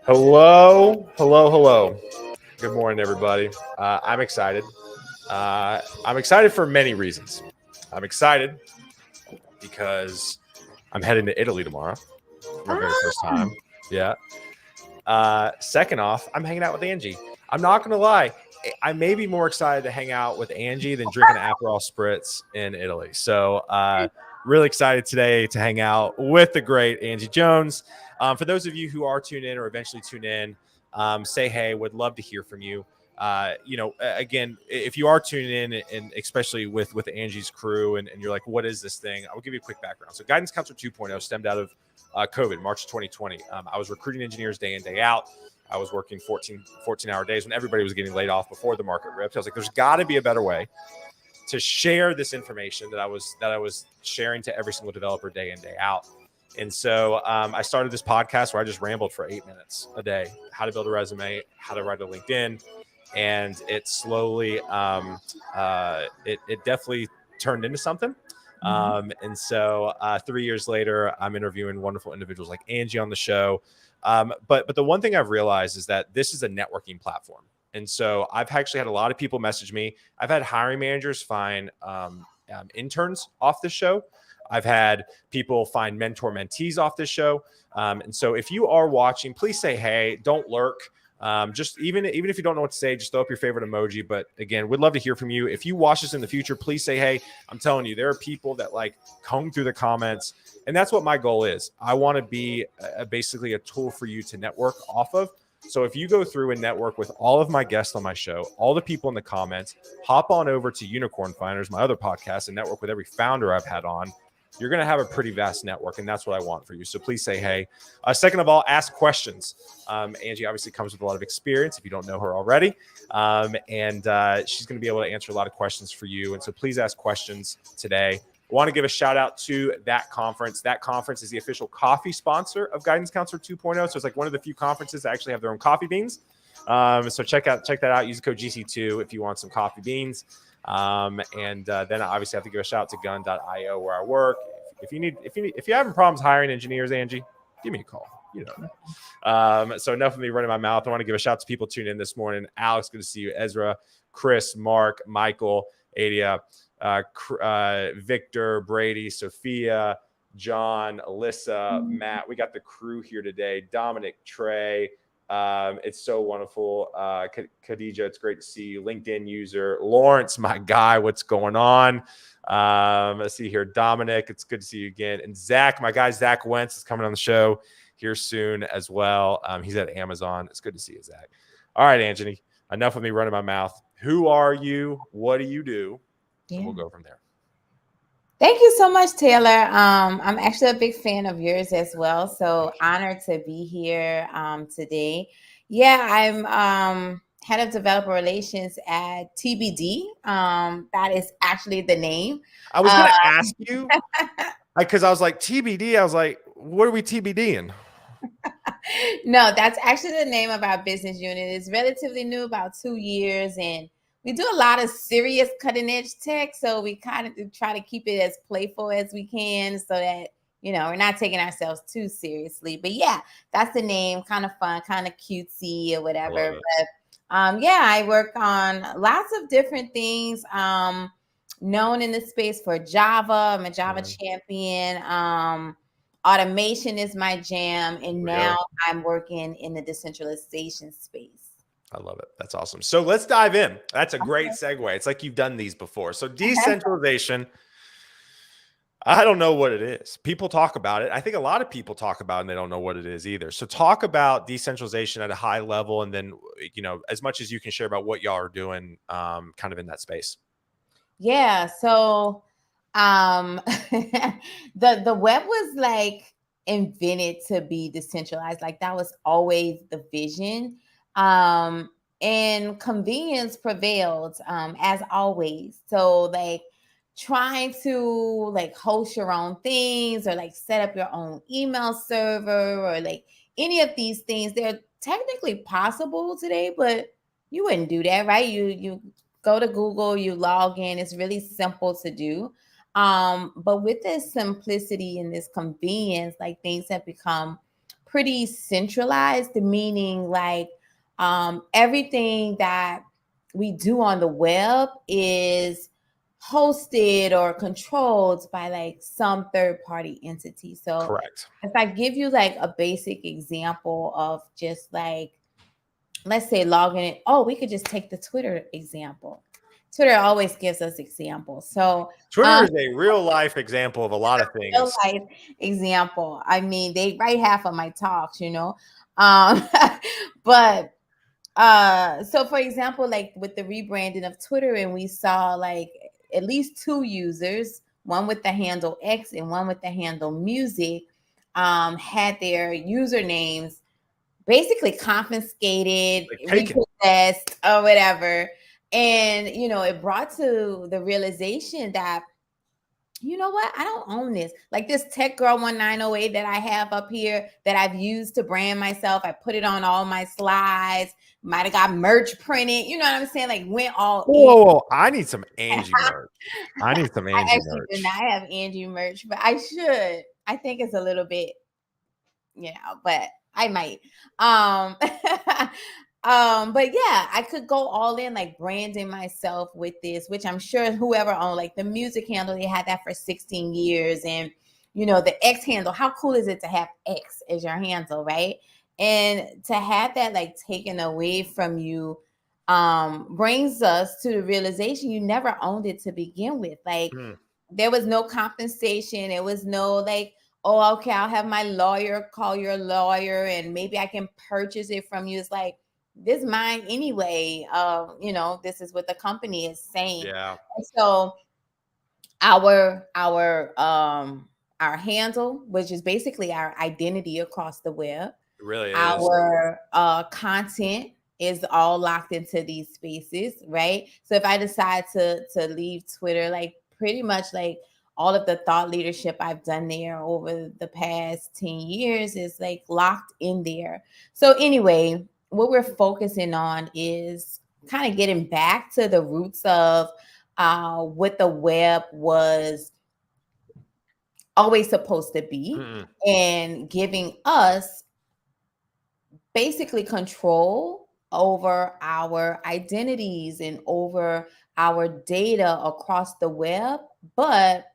Hello, hello, hello. Good morning, everybody. I'm excited. I'm excited for many reasons. I'm excited because I'm heading to Italy tomorrow for my very first time. Yeah. Second off, I'm hanging out with Angie. I'm not going to lie. I may be more excited to hang out with Angie than drinking Aperol Spritz in Italy. So, really excited today to hang out with the great Angie Jones. For those of you who are tuned in or eventually tune in, say hey. Would love to hear from you. Again, if you are tuning in, and especially with Angie's crew, and you're like, what is this thing? I'll give you a quick background. So, Guidance Counselor 2.0 stemmed out of COVID, March 2020. I was recruiting engineers day in, day out. I was working 14-hour days when everybody was getting laid off before the market ripped. I was like, there's got to be a better way to share this information that I was sharing to every single developer day in, day out. And so I started this podcast where I just rambled for 8 minutes a day, how to build a resume, how to write a LinkedIn. And it slowly, it definitely turned into something. And so 3 years later, I'm interviewing wonderful individuals like Angie on the show. But the one thing I've realized is that this is a networking platform. And so I've actually had a lot of people message me. I've had hiring managers find interns off the show. I've had people find mentor mentees off this show. And so if you are watching, please say hey, don't lurk. Just even if you don't know what to say, just throw up your favorite emoji. But again, we'd love to hear from you. If you watch this in the future, please say hey. I'm telling you, there are people that like comb through the comments, and that's what my goal is. I want to be basically a tool for you to network off of. So if you go through and network with all of my guests on my show, all the people in the comments, hop on over to Unicorn Finders, my other podcast, and network with every founder I've had on. You're going to have a pretty vast network, and that's what I want for you. So please say hey. Second of all, ask questions. Angie obviously comes with a lot of experience if you don't know her already. And she's going to be able to answer a lot of questions for you. And so please ask questions today. I want to give a shout out to That Conference. That Conference is the official coffee sponsor of Guidance Counselor 2.0. So it's like one of the few conferences that actually have their own coffee beans. So check that out. Use the code GC2 if you want some coffee beans. Then I obviously have to give a shout out to gun.io where I work. If you're having problems hiring engineers, Angie, give me a call. You know. So enough of me running my mouth. I want to give a shout out to people tuning in this morning. Alex, good to see you. Ezra, Chris, Mark, Michael, Adia, Victor, Brady, Sophia, John, Alyssa, Matt. We got the crew here today. Dominic, Trey. It's so wonderful. Khadija, it's great to see you. LinkedIn user Lawrence, my guy, what's going on? Let's see here. Dominic, it's good to see you again. And Zach, my guy, Zach Wentz is coming on the show here soon as well. He's at Amazon. It's good to see you, Zach. All right, Angie, enough of me running my mouth. Who are you? What do you do? Yeah. And we'll go from there. Thank you so much, Taylor. I'm actually a big fan of yours as well. So honored to be here today. Yeah, I'm head of developer relations at TBD. That is actually the name. I was going to ask you, because I was like, TBD. I was like, what are we TBDing? No, that's actually the name of our business unit. It's relatively new, about 2 years, and we do a lot of serious cutting edge tech. So we kind of try to keep it as playful as we can so that, you know, we're not taking ourselves too seriously. But yeah, that's the name. Kind of fun, kind of cutesy or whatever. But yeah, I work on lots of different things. Known in the space for Java. I'm a Java champion. Automation is my jam. And now I'm working in the decentralization space. I love it. That's awesome. So let's dive in. That's a great segue. It's like you've done these before. So decentralization, I don't know what it is. People talk about it. I think a lot of people talk about it and they don't know what it is either. So talk about decentralization at a high level, and then, you know, as much as you can share about what y'all are doing kind of in that space. Yeah. So the web was like invented to be decentralized. Like that was always the vision. And convenience prevailed, as always. So like trying to like host your own things or like set up your own email server or like any of these things, they're technically possible today, but you wouldn't do that, right? You go to Google, you log in. It's really simple to do. But with this simplicity and this convenience, like things have become pretty centralized, meaning like everything that we do on the web is hosted or controlled by like some third party entity. So Correct. if I give you like a basic example of just like, let's say logging in, oh, we could just take the Twitter example. Twitter always gives us examples. So Twitter is a real life example of a lot of real things. life example. I mean, they write half of my talks, you know. Um, but so for example, like with the rebranding of Twitter, and we saw like at least 2 users, one with the handle X and one with the handle music, had their usernames basically confiscated, Like taken. repossessed, or whatever. And you know, it brought to the realization that, you know what? I don't own this. Like this Tech Girl 1908 that I have up here that I've used to brand myself. I put it on all my slides. Might have got merch printed. You know what I'm saying? Like went all in. Whoa, I need some Angie merch. I need some I Angie actually do not merch. have Angie merch, but I should. I think it's a little bit, you know, but I might. Um but yeah, I could go all in like branding myself with this, which I'm sure whoever owned like the music handle, they had that for 16 years. And you know, the X handle, how cool is it to have X as your handle, right? And to have that like taken away from you brings us to the realization you never owned it to begin with. Like Hmm. there was no compensation. It was no like, oh, okay, I'll have my lawyer call your lawyer and maybe I can purchase it from you. It's like, this mine anyway. You know, this is what the company is saying. Yeah, And so our handle, which is basically our identity across the web, it really is. our content is all locked into these spaces, right? So if I decide to leave Twitter, like pretty much like all of the thought leadership I've done there over the past 10 years is like locked in there. So anyway, what we're focusing on is kind of getting back to the roots of what the web was always supposed to be, Mm-mm. and giving us basically control over our identities and over our data across the web. But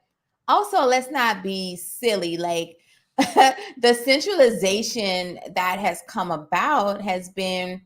also, let's not be silly. Like the centralization that has come about has been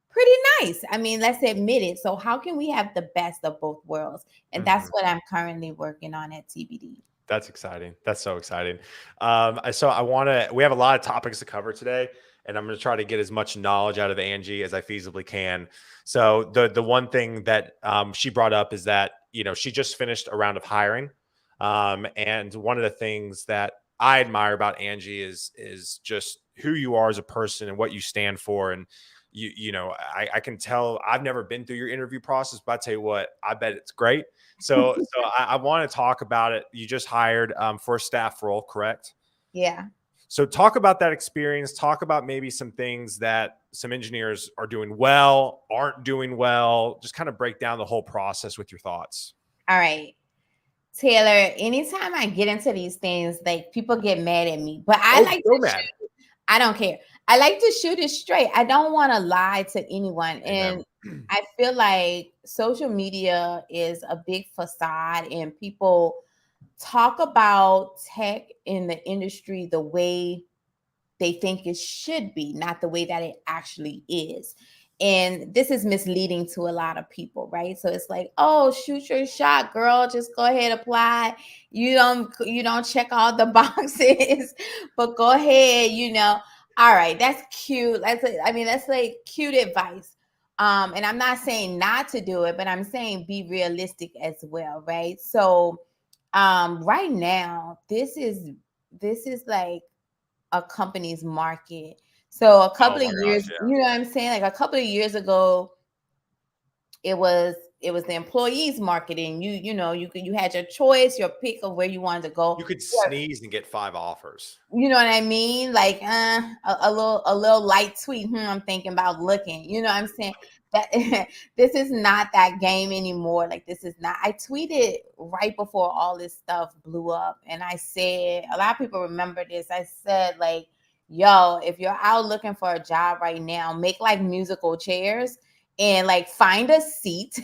pretty nice. I mean, let's admit it. So, how can we have the best of both worlds? And that's Mhm. what I'm currently working on at TBD. That's exciting. That's so exciting. So I want to. We have a lot of topics to cover today, and I'm going to try to get as much knowledge out of Angie as I feasibly can. So the one thing that she brought up is that she just finished a round of hiring, and one of the things that I admire about Angie is just who you are as a person and what you stand for. And I can tell I've never been through your interview process, but I tell you what, I bet it's great. So I want to talk about it. You just hired for a staff role, correct? Yeah. So talk about that experience. Talk about maybe some things that some engineers are doing well, aren't doing well. Just kind of break down the whole process with your thoughts. All right. Taylor, anytime I get into these things, like people get mad at me, but I Oh, like so to mad. I don't care. I like to shoot it straight. I don't want to lie to anyone. Amen. And I feel like social media is a big facade, and people talk about tech in the industry the way they think it should be, not the way that it actually is. And this is misleading to a lot of people, right? So it's like, oh, shoot your shot, girl. Just go ahead, apply. You don't check all the boxes, but go ahead, All right, that's cute. That's like cute advice. And I'm not saying not to do it, but I'm saying be realistic as well, right? So right now, this is like a company's market. So a Oh couple of my years, gosh, yeah. you know what I'm saying? Like a couple of years ago, it was the employees marketing. You had your choice, your pick of where you wanted to go. You could Yeah. sneeze and get 5 offers. You know what I mean? Like a little light tweet. I'm thinking about looking. You know what I'm saying? That this is not that game anymore. Like this is not. I tweeted right before all this stuff blew up, and I said, a lot of people remember this. I said like, yo, if you're out looking for a job right now, make like musical chairs and like find a seat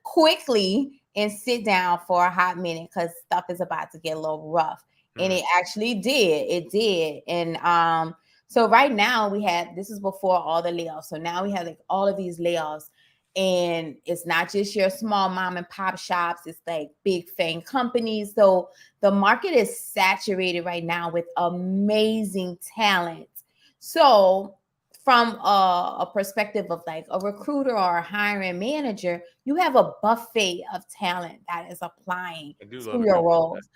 quickly and sit down for a hot minute because stuff is about to get a little rough. And it actually did. It did. And so right now we had, this is before all the layoffs. So now we have like all of these layoffs. And it's not just your small mom and pop shops, it's like big fame companies. So the market is saturated right now with amazing talent. So from a perspective of like a recruiter or a hiring manager, you have a buffet of talent that is applying to your roles.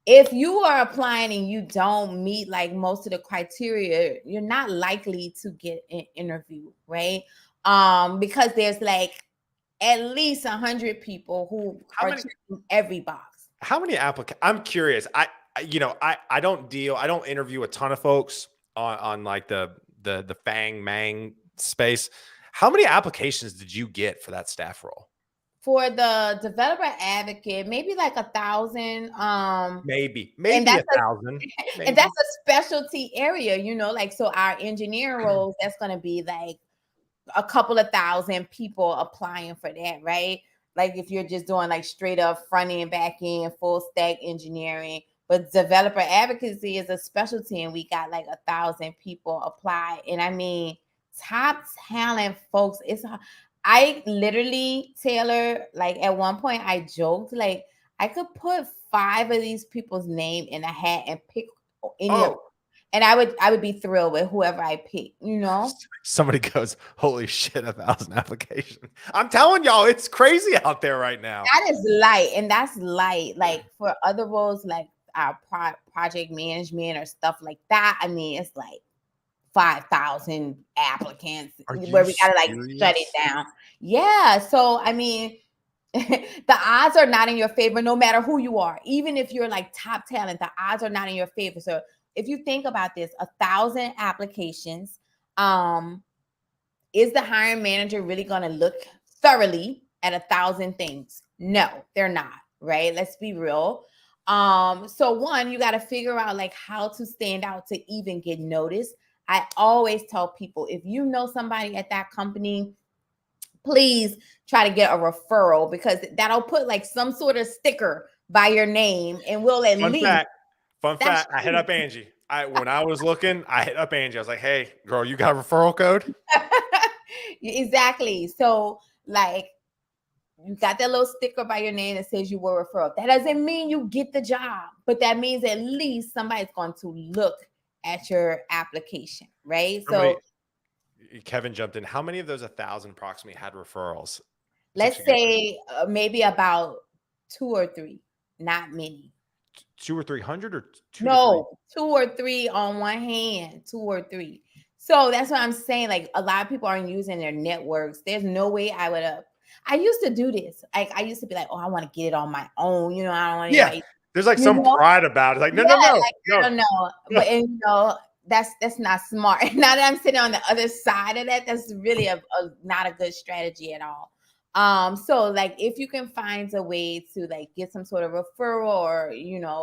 If you are applying and you don't meet like most of the criteria, you're not likely to get an interview, right? Because there's like at least 100 people who checking every box. How many applicants? I'm curious. I don't interview a ton of folks on like the Fang Mang space. How many applications did you get for that staff role? For the developer advocate, maybe like 1,000. Maybe 1,000. And that's a specialty area, like, so our engineering roles, that's going to be like a couple of thousand people applying for that, right? Like if you're just doing like straight up front end, back end, full stack engineering. But developer advocacy is a specialty, and we got like 1,000 people apply. And I mean, top talent, folks. I literally, Taylor, like at one point I joked, like I could put 5 of these people's name in a hat and pick any of them. And I would be thrilled with whoever I pick, Somebody goes, holy shit, 1,000 applications. I'm telling y'all, it's crazy out there right now. That is light. And that's light. Like for other roles, like our project management or stuff like that, I mean, it's like 5,000 applicants where we gotta like shut it down. Yeah. So I mean, the odds are not in your favor no matter who you are. Even if you're like top talent, the odds are not in your favor. So if you think about this, 1,000 applications, is the hiring manager really going to look thoroughly at 1,000 things? No, they're not, right? Let's be real. So one, you got to figure out like how to stand out to even get noticed. I always tell people, if you know somebody at that company, please try to get a referral, because that'll put like some sort of sticker by your name, and we'll at least. Fun fact, I hit up Angie. When I was looking, I hit up Angie. I was like, hey, girl, you got a referral code? Exactly. So like, you got that little sticker by your name that says you were referred. That doesn't mean you get the job, but that means at least somebody's going to look at your application, right? Kevin jumped in. How many of those 1,000 approximately had referrals? Let's say maybe about 2 or 3, not many. 200 or 300 or 2? No, 2 or 3 on one hand, 2 or 3. So that's what I'm saying. Like a lot of people aren't using their networks. There's no way I would have. I used to do this. Like I used to be like, oh, I want to get it on my own. I don't want to. Yeah, there's like some pride about it. Like no. But that's not smart. Now that I'm sitting on the other side of that, that's really not a good strategy at all. So like if you can find a way to like get some sort of referral or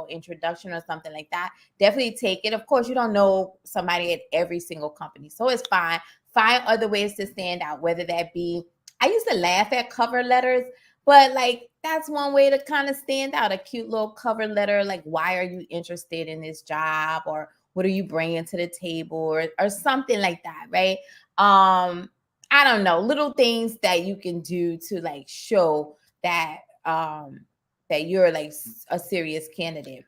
introduction or something like that, definitely take it. Of course, you don't know somebody at every single company, so it's fine. Find other ways to stand out, whether that be, I used to laugh at cover letters, but like that's one way to kind of stand out. A cute little cover letter, like why are you interested in this job, or what are you bringing to the table, or something like that, right? I don't know, little things that you can do to like show that that you're like a serious candidate.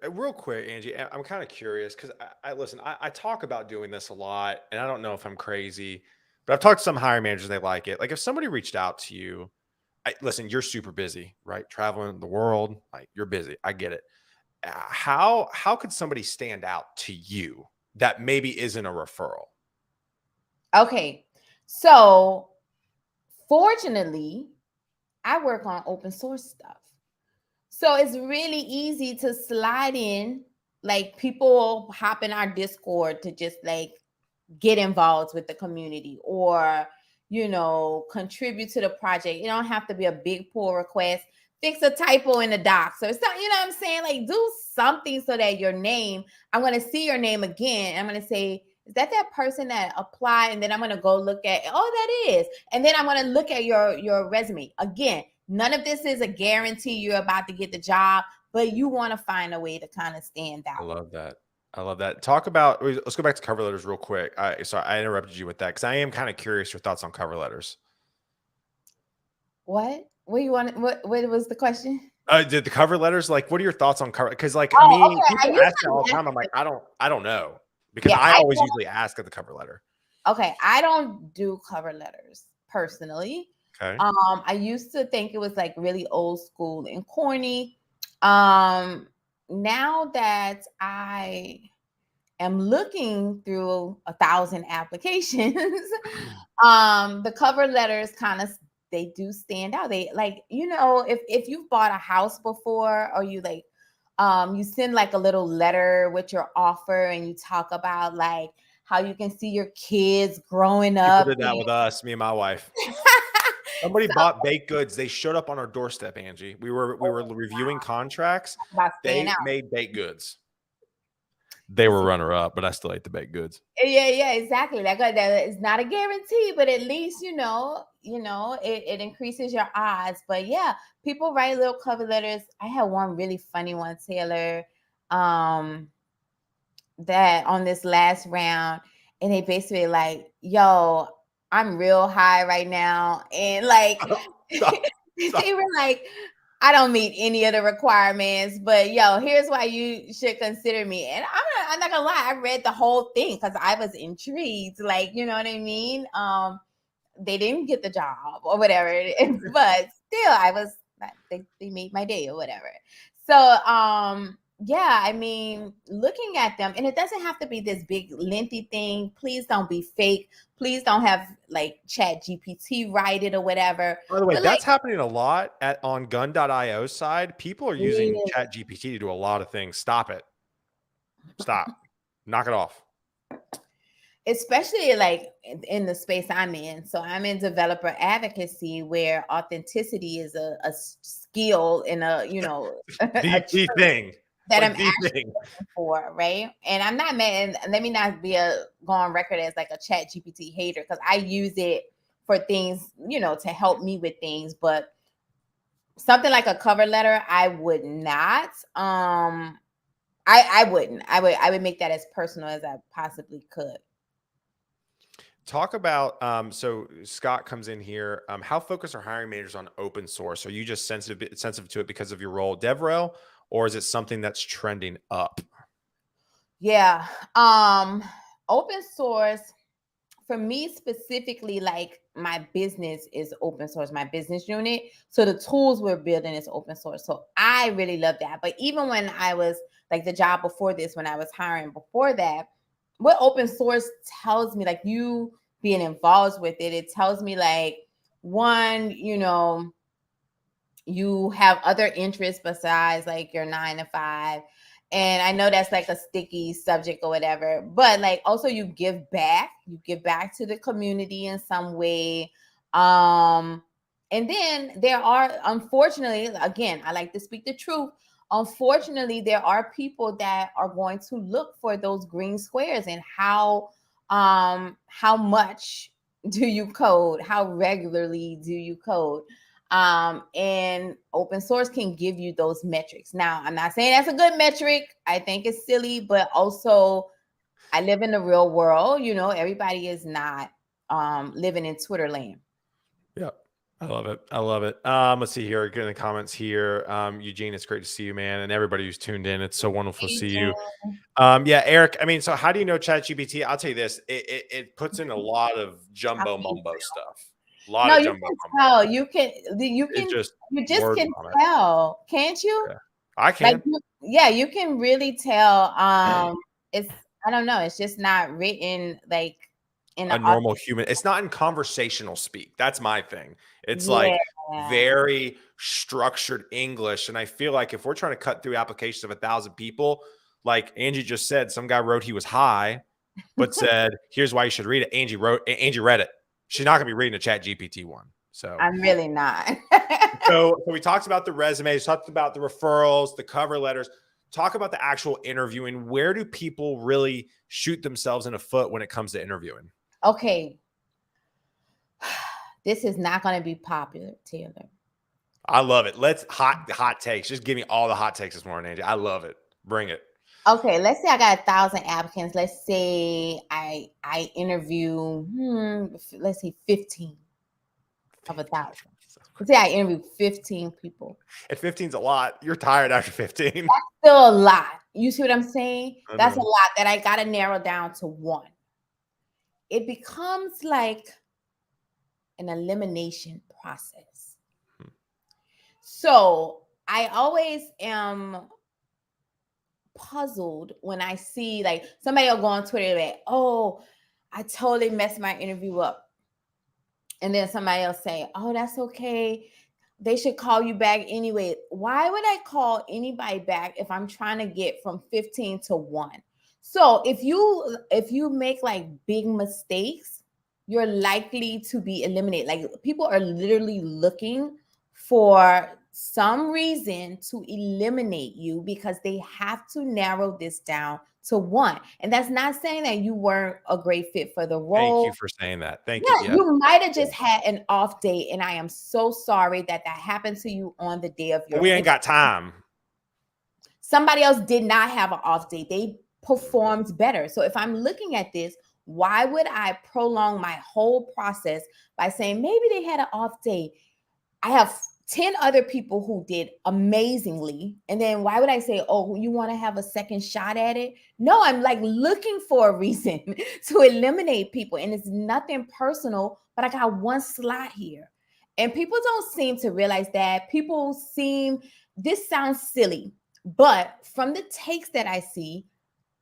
Real quick, Angie, I'm kind of curious because I talk about doing this a lot, and I don't know if I'm crazy, but I've talked to some hiring managers, they like it. Like if somebody reached out to you, listen, you're super busy, right? Traveling the world, like you're busy. I get it. How could somebody stand out to you that maybe isn't a referral? Okay. So fortunately, I work on open source stuff. So it's really easy to slide in, like people hop in our Discord to just like get involved with the community or, contribute to the project. It don't have to be a big pull request. fix a typo in the docs or something. You know what I'm saying? Like, do something so that your name, I'm going to see your name again. I'm going to say, is that person that applied? And then I'm going to go look at, oh, that is. And then I'm going to look at your resume. Again, none of this is a guarantee you're about to get the job, but you want to find a way to kind of stand out. I love that. I love that. Talk about, let's go back to cover letters real quick. Sorry, I interrupted you with that because I am kind of curious your thoughts on cover letters. What you want? What was the question? Did the cover letters, like, what are your thoughts on cover? Because like Oh, me, okay. people ask me all the time. I'm like, I don't know, because Yeah, I always usually ask at the cover letter. Okay, I don't do cover letters personally. Okay. I used to think it was like really old school and corny. Now that I am looking through 1,000 applications, the cover letters kind of, they do stand out. They, like, you know, if you've bought a house before, or you like, you send like a little letter with your offer and you talk about like how you can see your kids growing up. People did that with us, me and my wife. Somebody bought baked goods. They showed up on our doorstep, Angie. We were reviewing contracts. They made baked goods. They were runner up, but I still ate the baked goods. Yeah, exactly. Like, that is not a guarantee, but at least you know, it increases your odds. But yeah, people write little cover letters. I had one really funny one, Taylor, that on this last round, and they basically like, yo, I'm real high right now, and like they were like, I don't meet any of the requirements, but yo, here's why you should consider me. And I'm not gonna lie, I read the whole thing because I was intrigued. Like, you know what I mean? They didn't get the job or whatever, but still, I was, they made my day or whatever. So yeah, I mean, looking at them, and it doesn't have to be this big lengthy thing. Please don't be fake. Please don't have like Chat GPT write it or whatever. By the way, But, that's like, happening a lot on gun.io side. People are using Chat GPT to do a lot of things. Stop it. Stop. Knock it off. Especially like in the space I'm in. So I'm in developer advocacy, where authenticity is a skill and a, you know, the thing that like I'm actually looking for, right? And I'm not mad, and let me not go on record as like a Chat GPT hater, because I use it for things, you know, to help me with things. But something like a cover letter, I would not. I wouldn't. I would make that as personal as I possibly could. Talk about, so Scott comes in here. How focused are hiring managers on open source? Are you just sensitive to it because of your role, DevRel, or is it something that's trending up? Yeah. Open source for me specifically, like my business is open source, my business unit. So the tools we're building is open source. So I really love that. But even when I was like the job before this, when I was hiring before that, what open source tells me, like you being involved with it, it tells me like, one, you know, you have other interests besides like your 9 to 5. And I know that's like a sticky subject or whatever, but like also you give back to the community in some way. And then there are, unfortunately, again, I like to speak the truth. Unfortunately, there are people that are going to look for those green squares, and how much do you code? How regularly do you code? And open source can give you those metrics. Now, I'm not saying that's a good metric. I think it's silly, but also I live in the real world. You know, everybody is not living in Twitter land. Yep. I love it. I love it. Let's see here. Get in the comments here. Eugene, it's great to see you, man. And everybody who's tuned in. It's so wonderful to see you. Yeah, Eric, I mean, so how do you know ChatGPT? I'll tell you this. It puts in a lot of jumbo mumbo stuff. A lot of jumbo mumbo. You can just can tell, can't you? Yeah, I can. Like, you can really tell. It's, I don't know, it's just not written like in a normal human. It's not in conversational speak. That's my thing. It's like very structured English. And I feel like if we're trying to cut through applications of 1,000 people, like Angie just said, some guy wrote he was high, but said, here's why you should read it. Angie read it. She's not going to be reading a Chat GPT one. So I'm really not. So we talked about the resumes, talked about the referrals, the cover letters. Talk about the actual interviewing. Where do people really shoot themselves in the foot when it comes to interviewing? Okay. This is not going to be popular, Taylor. I love it. Let's hot takes. Just give me all the hot takes this morning, Angie. I love it. Bring it. Okay, let's say I got 1,000 applicants. Let's say I interview, let's say 15 of 1,000. Let's say I interview 15 people. And 15's a lot. You're tired after 15. That's still a lot. You see what I'm saying? That's a lot that I got to narrow down to one. It becomes like an elimination process. So I always am puzzled when I see like somebody will go on Twitter like, oh, I totally messed my interview up. And then somebody else say, oh, that's okay. They should call you back anyway. Why would I call anybody back if I'm trying to get from 15 to 1? So if you make like big mistakes, you're likely to be eliminated. Like people are literally looking for some reason to eliminate you because they have to narrow this down to 1. And that's not saying that you weren't a great fit for the role. Thank you for saying that. Thank you. Yeah, you might have just had an off day, and I am so sorry that happened to you on the day of your. We ain't got time. Somebody else did not have an off day. They performed better. So if I'm looking at this, why would I prolong my whole process by saying maybe they had an off day? I have 10 other people who did amazingly. And then why would I say, oh, you want to have a second shot at it? No, I'm like looking for a reason to eliminate people. And it's nothing personal, but I got one slot here. And people don't seem to realize that. This sounds silly, but from the takes that I see,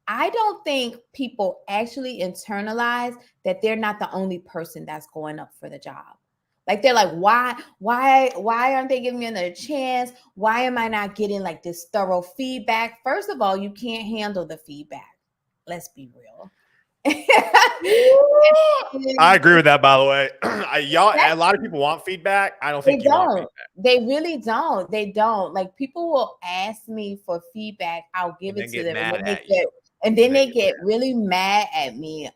I don't think people actually internalize that they're not the only person that's going up for the job. Like they're like, why aren't they giving me another chance? Why am I not getting like this thorough feedback? First of all, you can't handle the feedback. Let's be real. I agree with that, by the way. A lot of people want feedback. I don't think you want feedback. They really don't. They don't. Like people will ask me for feedback. I'll give it to them. And then they get really mad at me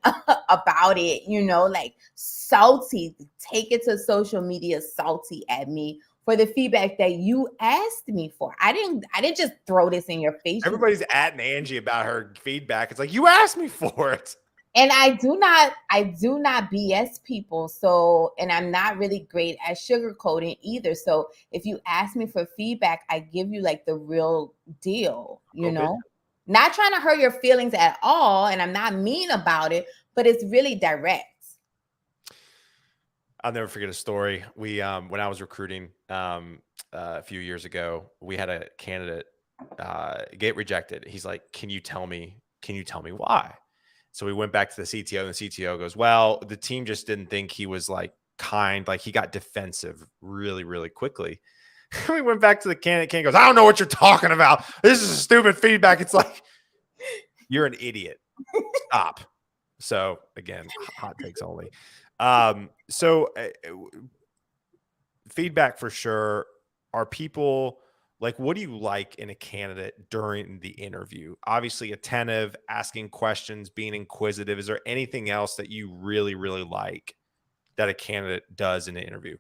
about it, like salty. Take it to social media, salty at me for the feedback that you asked me for. I didn't just throw this in your face. Everybody's atting Angie about her feedback. It's like, you asked me for it. And I do not BS people. So, and I'm not really great at sugarcoating either. So if you ask me for feedback, I give you like the real deal, know? Not trying to hurt your feelings at all. And I'm not mean about it, but it's really direct. I'll never forget a story. We, when I was recruiting a few years ago, we had a candidate get rejected. He's like, can you tell me why? So we went back to the CTO, and the CTO goes, well, the team just didn't think he was like kind. Like he got defensive really, really quickly. We went back to the candidate. Candidate goes, I don't know what you're talking about. This is stupid feedback. It's like, you're an idiot. Stop. So again, hot takes only. Feedback for sure. Are people like, what do you like in a candidate during the interview? Obviously attentive, asking questions, being inquisitive. Is there anything else that you really, really like that a candidate does in an interview?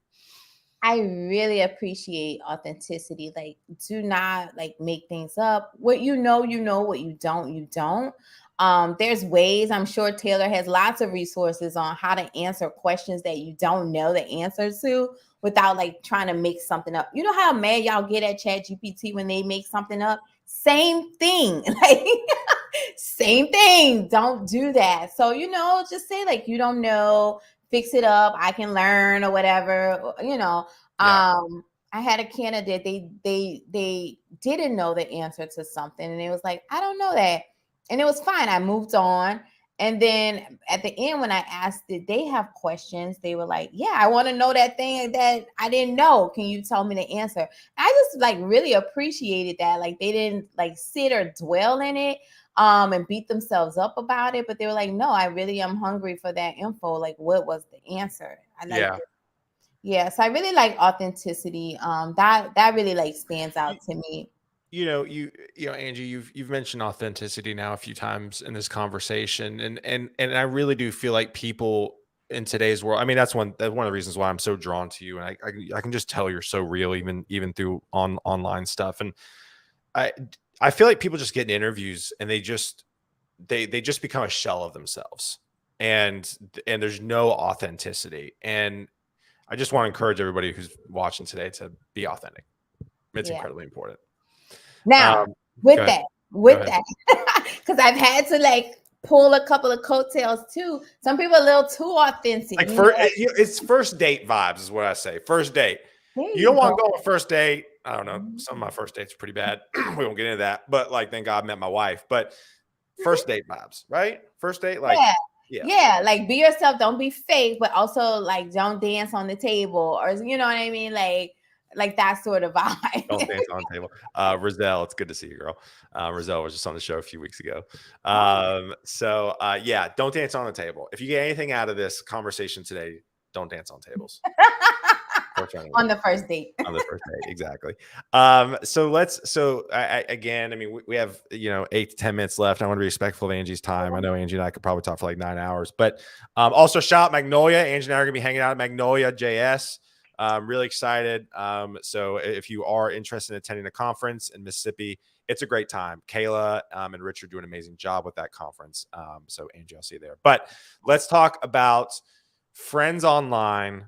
I really appreciate authenticity. Like, do not like make things up. What you know, what you don't. There's ways. I'm sure Taylor has lots of resources on how to answer questions that you don't know the answers to without like trying to make something up. You know how mad y'all get at ChatGPT when they make something up? Same thing. Like same thing. Don't do that. So, just say like, you don't know, fix it up. I can learn or whatever, Yeah. I had a candidate, they didn't know the answer to something. And it was like, I don't know that. And it was fine. I moved on. And then at the end, when I asked, did they have questions? They were like, yeah, I want to know that thing that I didn't know. Can you tell me the answer? I just like really appreciated that. Like they didn't like sit or dwell in it and beat themselves up about it. But they were like, no, I really am hungry for that info. Like, what was the answer? Yeah, so I really like authenticity. That really like stands out to me. Angie, you've mentioned authenticity now a few times in this conversation, and I really do feel like people in today's world. I mean, that's one of the reasons why I'm so drawn to you, and I can just tell you're so real, even through online stuff. And I I feel like people just get in interviews and they just become a shell of themselves, and there's no authenticity. And I just want to encourage everybody who's watching today to be authentic. It's Yeah. incredibly important. Now, Go with ahead. that, Go with ahead. that, because I've had to like pull a couple of coattails too. Some people are a little too authentic, Like you know. it's first date vibes is what I say. First date. There You you don't go. want to go on a first date. I don't know. Mhm. Some of my first dates are pretty bad. We won't get into that. But like, thank God I met my wife. But first date vibes, right? First date, like, Yeah. yeah. Yeah, like be yourself, don't be fake, but also like don't dance on the table, or you know what I mean? Like that sort of vibe. Don't dance on the table. Roselle, it's good to see you, girl. Roselle was just on the show a few weeks ago. Yeah, don't dance on the table. If you get anything out of this conversation today, don't dance on tables. On the first date. On the first date, exactly. Again, I mean, we have 8 to 10 minutes left. I want to be respectful of Angie's time. I know Angie and I could probably talk for like 9 hours, but also shout out Magnolia. Angie and I are gonna be hanging out at Magnolia JS. I'm really excited. So if you are interested in attending a conference in Mississippi, it's a great time. Kayla and Richard do an amazing job with that conference. So Angie, I'll see you there. But let's talk about friends online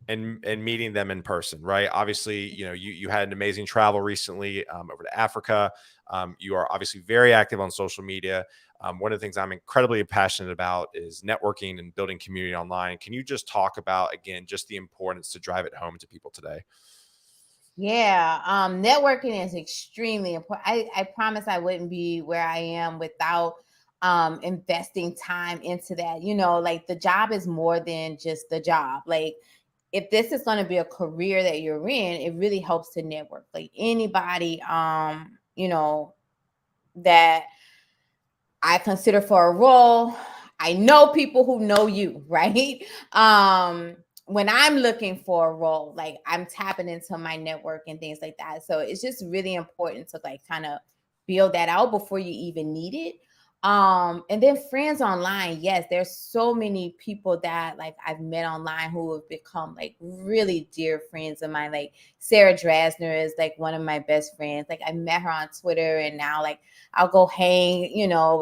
and meeting them in person, right? Obviously, you had an amazing travel recently over to Africa. You are obviously very active on social media. One of the things I'm incredibly passionate about is networking and building community online. Can you just talk about, again, just the importance to drive it home to people today? Yeah, networking is extremely important. I promise I wouldn't be where I am without investing time into that. Like the job is more than just the job. Like if this is going to be a career that you're in, it really helps to network. Like anybody that I consider for a role, I know people who know you, right? When I'm looking for a role, like I'm tapping into my network and things like that. So it's just really important to like kind of build that out before you even need it. And then friends online, yes, there's so many people that like I've met online who have become like really dear friends of mine. Like Sarah Drasner is like one of my best friends. Like I met her on Twitter, and now like I'll go hang,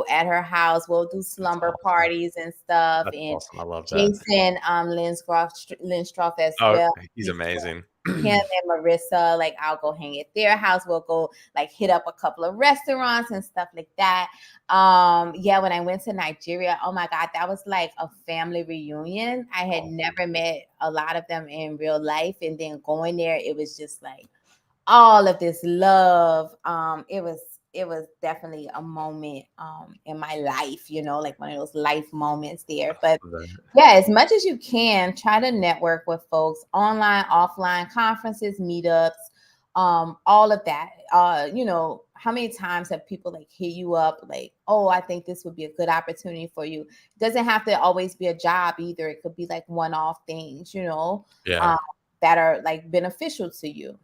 at her house. We'll do slumber parties and stuff. That's And awesome. I love that. Jason Linstroff as Oh, well. he's amazing. Him and Marissa, like I'll go hang at their house. We'll go like hit up a couple of restaurants and stuff like that. Yeah, when I went to Nigeria, oh my God, that was like a family reunion. I had never met a lot of them in real life, and then going there, it was just like all of this love. It was definitely a moment in my life, like one of those life moments there. But yeah, as much as you can, try to network with folks online, offline, conferences, meetups, all of that. How many times have people like hit you up like, oh, I think this would be a good opportunity for you? It doesn't have to always be a job either. It could be like one-off things, Yeah. that are like beneficial to you.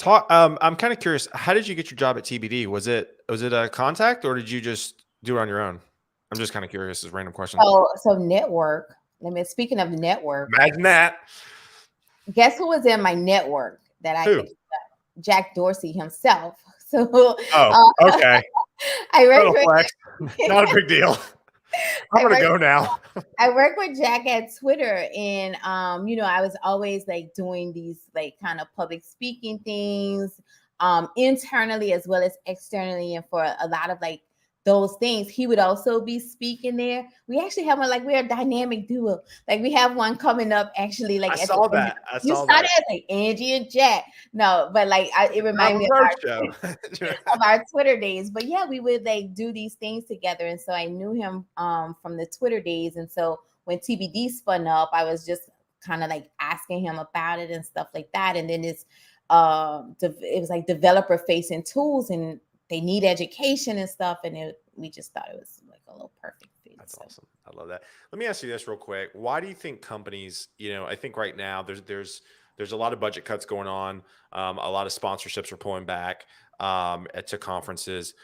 I'm kind of curious. How did you get your job at TBD? Was it a contact, or did you just do it on your own? I'm just kind of curious. This random question. So network. Speaking of network, Imagine that. guess who was in my network that I Who? could Jack Dorsey himself. So Oh, okay. I Little worked flex. with Not a big deal. I'm gonna go now. I work with Jack at Twitter, and I was always like doing these like kind of public speaking things, internally as well as externally, and for a lot of like those things, he would also be speaking there. We actually have one, like we're a dynamic duo. Like we have one coming up actually. Like I saw that. You saw that, like Angie and Jack. No, but like it reminded me of our Twitter days. But yeah, we would like do these things together, and so I knew him from the Twitter days. And so when TBD spun up, I was just kind of like asking him about it and stuff like that. And then it was like developer facing tools, and they need education and stuff, and we just thought it was like a little perfect fit. That's awesome. I love that. Let me ask you this real quick. Why do you think companies, I think right now there's a lot of budget cuts going on. A lot of sponsorships are pulling back to conferences.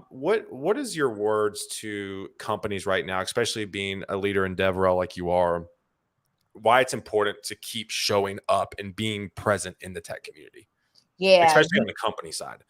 What is your words to companies right now, especially being a leader in DevRel like you are? Why it's important to keep showing up and being present in the tech community, Yeah, especially on the company side.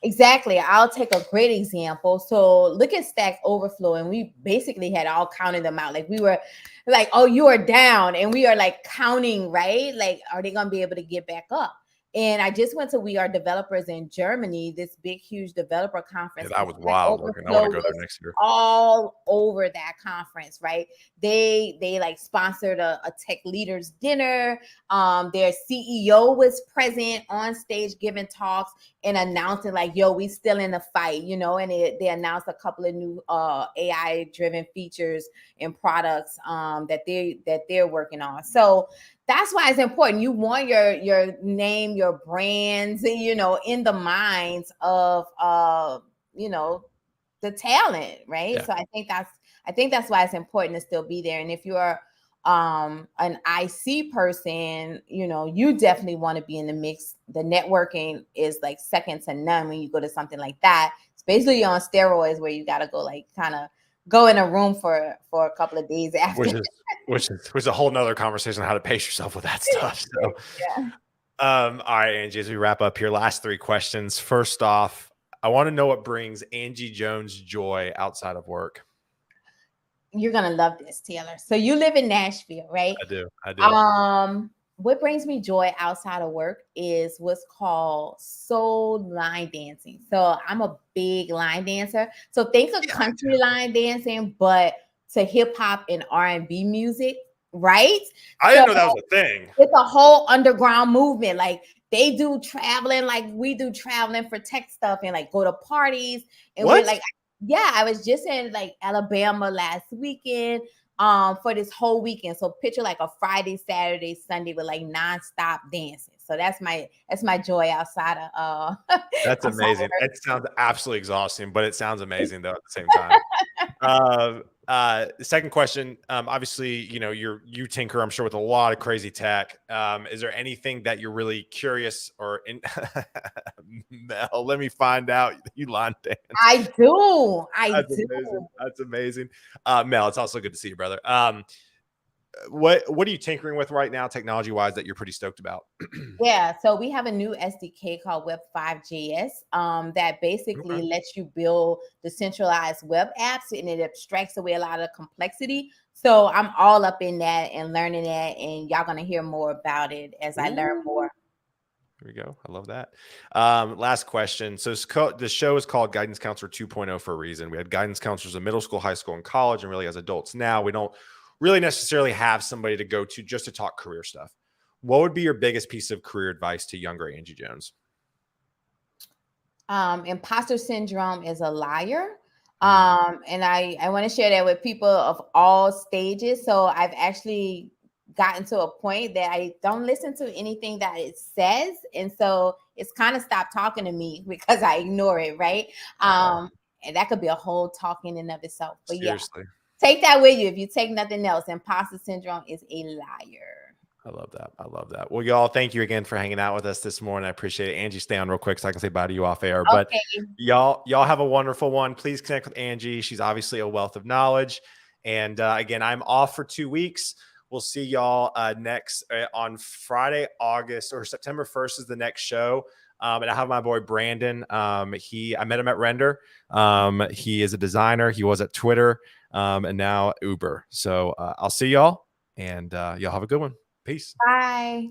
exactly. I'll take a great example. So look at Stack Overflow, and we basically had all counted them out. Like we were like, oh, you are down. And we are like counting, right? Like, are they going to be able to get back up? And I just went to We Are Developers in Germany, this big, huge developer Yeah, conference. that And was Stack wild looking. I want to Overflow go there was next year. all over that conference, right? They like sponsored a tech leaders dinner. Their CEO was present on stage giving talks and announcing like, yo, we still in the fight, and they announced a couple of new AI driven features and products that they're working on. So that's why it's important. You want your name, your brands, in the minds of the talent, right? Yeah. So I think that's why it's important to still be there. And if you're an IC person, you definitely want to be in the mix. The networking is like second to none when you go to something like that. It's basically on steroids where you got to go like kind of go in a room for a couple of days after. Which is a whole nother conversation on how to pace yourself with that stuff. So, Yeah. all right, Angie, as we wrap up here, last 3 questions. First off, I want to know what brings Angie Jones joy outside of work. You're gonna love this, Taylor. So you live in Nashville, right? I do. What brings me joy outside of work is what's called soul line dancing. So I'm a big line dancer. So think of country line dancing, but to hip hop and R&B music, right? I didn't know that was a thing. It's a whole underground movement. Like they do traveling, like we do traveling for tech stuff, and like go to parties. And we're like, yeah, I was just in like Alabama last weekend for this whole weekend. So picture like a Friday, Saturday, Sunday with like nonstop dancing. So that's my joy outside of That's amazing. It sounds absolutely exhausting, but it sounds amazing though at the same time. The second question, obviously, you tinker, I'm sure, with a lot of crazy tech. Is there anything that you're really curious or Mel, let me find out you line dance. I do. Amazing. That's amazing. Mel, it's also good to see you, brother. What are you tinkering with right now, technology wise, that you're pretty stoked about? Yeah, so we have a new SDK called Web5.js that basically lets you build decentralized web apps, and it abstracts away a lot of complexity. So I'm all up in that and learning that, and y'all gonna hear more about it as I learn more. Here we go. I love that. Last question. So the show is called Guidance Counselor 2.0 for a reason. We had guidance counselors in middle school, high school, and college, and really as adults. Now we don't really necessarily have somebody to go to just to talk career stuff. What would be your biggest piece of career advice to younger Angie Jones? Imposter syndrome is a liar. And I want to share that with people of all stages. So I've actually gotten to a point that I don't listen to anything that it says. And so it's kind of stopped talking to me because I ignore it, right? And that could be a whole talk in and of itself. But seriously, take that with you. If you take nothing else, imposter syndrome is a liar. I love that. I love that. Well, y'all, thank you again for hanging out with us this morning. I appreciate it. Angie, stay on real quick so I can say bye to you off air. Okay. But y'all have a wonderful one. Please connect with Angie. She's obviously a wealth of knowledge. And again, I'm off for 2 weeks. We'll see y'all next on Friday, September 1st is the next show. And I have my boy Brandon. I met him at Render. He is a designer. He was at Twitter and now Uber. So I'll see y'all, and y'all have a good one. Peace. Bye.